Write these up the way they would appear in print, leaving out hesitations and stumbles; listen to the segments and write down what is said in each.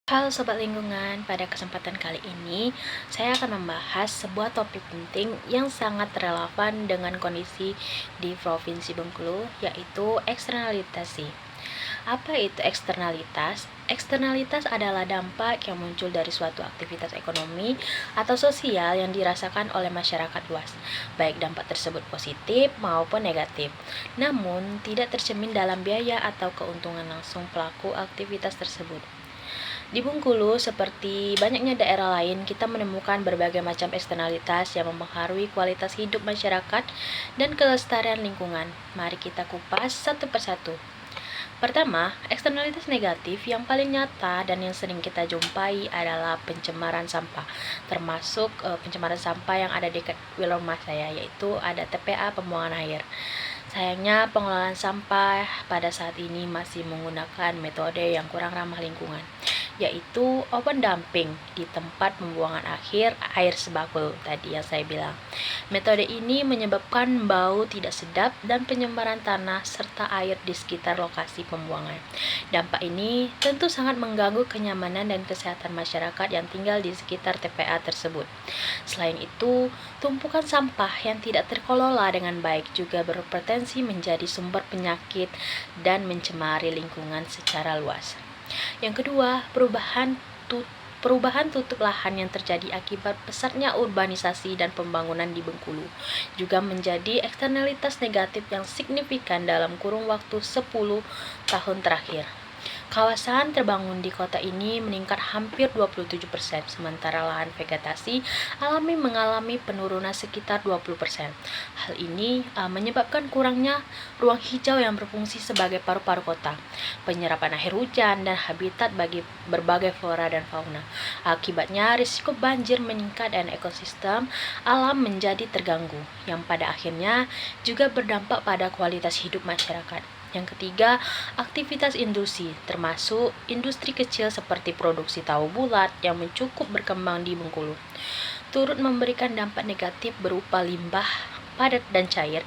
Halo Sobat Lingkungan, pada kesempatan kali ini saya akan membahas sebuah topik penting yang sangat relevan dengan kondisi di Provinsi Bengkulu, yaitu eksternalitasi. Apa itu eksternalitas? Eksternalitas adalah dampak yang muncul dari suatu aktivitas ekonomi atau sosial yang dirasakan oleh masyarakat luas, baik dampak tersebut positif maupun negatif, namun tidak tercermin dalam biaya atau keuntungan langsung pelaku aktivitas tersebut. Di Bengkulu, seperti banyaknya daerah lain, kita menemukan berbagai macam eksternalitas yang mempengaruhi kualitas hidup masyarakat dan kelestarian lingkungan. Mari kita kupas satu persatu. Pertama, eksternalitas negatif yang paling nyata dan yang sering kita jumpai adalah pencemaran sampah, termasuk pencemaran sampah yang ada di dekat rumah saya, yaitu ada TPA pembuangan air. Sayangnya, pengelolaan sampah pada saat ini masih menggunakan metode yang kurang ramah lingkungan, yaitu open dumping di tempat pembuangan akhir air sebaku tadi yang saya bilang. Metode ini menyebabkan bau tidak sedap dan penyemaran tanah serta air di sekitar lokasi pembuangan. Dampak ini tentu sangat mengganggu kenyamanan dan kesehatan masyarakat yang tinggal di sekitar TPA tersebut. Selain itu, tumpukan sampah yang tidak terkelola dengan baik juga berpotensi menjadi sumber penyakit dan mencemari lingkungan secara luas. Yang kedua, perubahan tutup lahan yang terjadi akibat pesatnya urbanisasi dan pembangunan di Bengkulu juga menjadi eksternalitas negatif yang signifikan dalam kurun waktu 10 tahun terakhir. Kawasan terbangun di kota ini meningkat hampir 27%, sementara lahan vegetasi alami mengalami penurunan sekitar 20%. Hal ini menyebabkan kurangnya ruang hijau yang berfungsi sebagai paru-paru kota, penyerapan air hujan, dan habitat bagi berbagai flora dan fauna. Akibatnya, risiko banjir meningkat dan ekosistem alam menjadi terganggu, yang pada akhirnya juga berdampak pada kualitas hidup masyarakat. Yang ketiga, aktivitas industri, termasuk industri kecil seperti produksi tahu bulat yang cukup berkembang di Bengkulu, turut memberikan dampak negatif berupa limbah padat dan cair,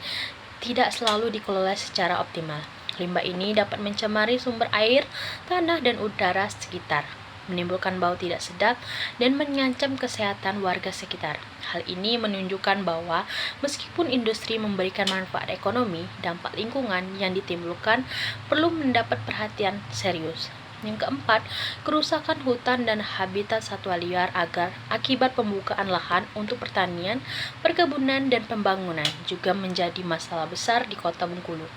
tidak selalu dikelola secara optimal. Limbah ini dapat mencemari sumber air, tanah, dan udara sekitar, menimbulkan bau tidak sedap, dan mengancam kesehatan warga sekitar. Hal ini menunjukkan bahwa meskipun industri memberikan manfaat ekonomi, dampak lingkungan yang ditimbulkan perlu mendapat perhatian serius. Yang keempat, kerusakan hutan dan habitat satwa liar akibat pembukaan lahan untuk pertanian, perkebunan, dan pembangunan juga menjadi masalah besar di kota Bengkulu.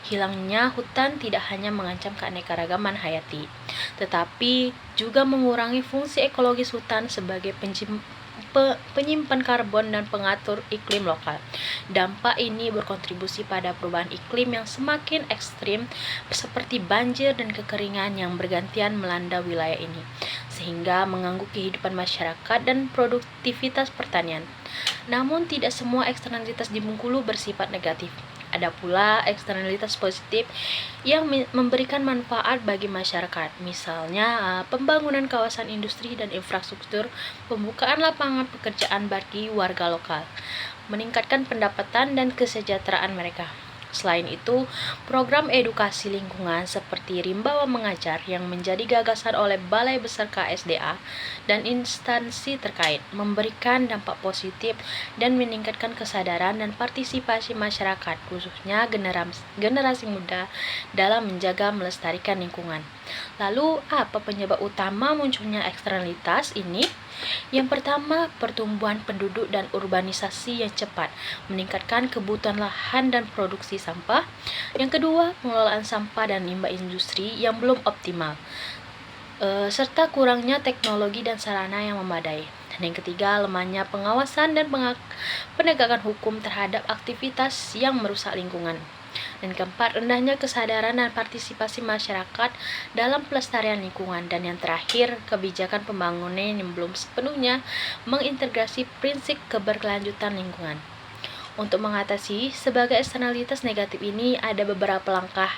Hilangnya hutan tidak hanya mengancam keanekaragaman hayati, tetapi juga mengurangi fungsi ekologis hutan sebagai penyimpan karbon dan pengatur iklim lokal. Dampak ini berkontribusi pada perubahan iklim yang semakin ekstrim seperti banjir dan kekeringan yang bergantian melanda wilayah ini, sehingga mengganggu kehidupan masyarakat dan produktivitas pertanian. Namun tidak semua eksternalitas di Bengkulu bersifat negatif. Ada pula eksternalitas positif yang memberikan manfaat bagi masyarakat, misalnya pembangunan kawasan industri dan infrastruktur, pembukaan lapangan pekerjaan bagi warga lokal, meningkatkan pendapatan dan kesejahteraan mereka. Selain itu, program edukasi lingkungan seperti Rimbawa Mengajar yang menjadi gagasan oleh Balai Besar KSDA dan instansi terkait memberikan dampak positif dan meningkatkan kesadaran dan partisipasi masyarakat, khususnya generasi muda, dalam menjaga melestarikan lingkungan. Lalu, apa penyebab utama munculnya eksternalitas ini? Yang pertama, pertumbuhan penduduk dan urbanisasi yang cepat meningkatkan kebutuhan lahan dan produksi sampah. Yang kedua, pengelolaan sampah dan limbah industri yang belum optimal, serta kurangnya teknologi dan sarana yang memadai. Dan yang ketiga, lemahnya pengawasan dan penegakan hukum terhadap aktivitas yang merusak lingkungan. Dan keempat, rendahnya kesadaran dan partisipasi masyarakat dalam pelestarian lingkungan. Dan yang terakhir, kebijakan pembangunan yang belum sepenuhnya mengintegrasi prinsip keberkelanjutan lingkungan. Untuk mengatasi sebagai eksternalitas negatif ini, ada beberapa langkah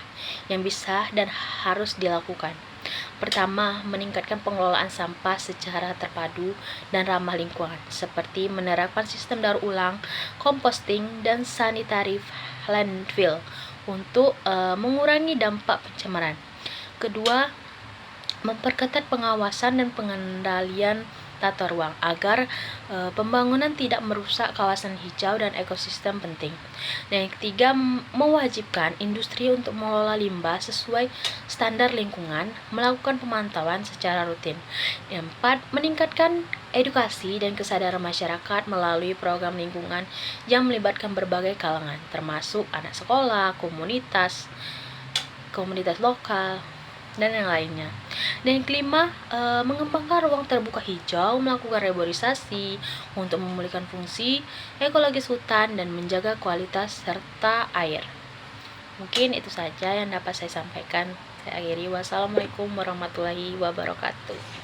yang bisa dan harus dilakukan. Pertama, meningkatkan pengelolaan sampah secara terpadu dan ramah lingkungan, seperti menerapkan sistem daur ulang, composting, dan sanitary landfill untuk mengurangi dampak pencemaran. Kedua, memperketat pengawasan dan pengendalian tata ruang agar pembangunan tidak merusak kawasan hijau dan ekosistem penting. Dan yang ketiga, mewajibkan industri untuk mengelola limbah sesuai standar lingkungan, melakukan pemantauan secara rutin. Yang keempat, meningkatkan edukasi dan kesadaran masyarakat melalui program lingkungan yang melibatkan berbagai kalangan, termasuk anak sekolah, komunitas lokal, dan yang lainnya. Dan yang kelima, mengembangkan ruang terbuka hijau, melakukan reboisasi untuk memulihkan fungsi ekologis hutan dan menjaga kualitas serta air. Mungkin itu saja yang dapat saya sampaikan. Saya akhiri. Wassalamualaikum warahmatullahi wabarakatuh.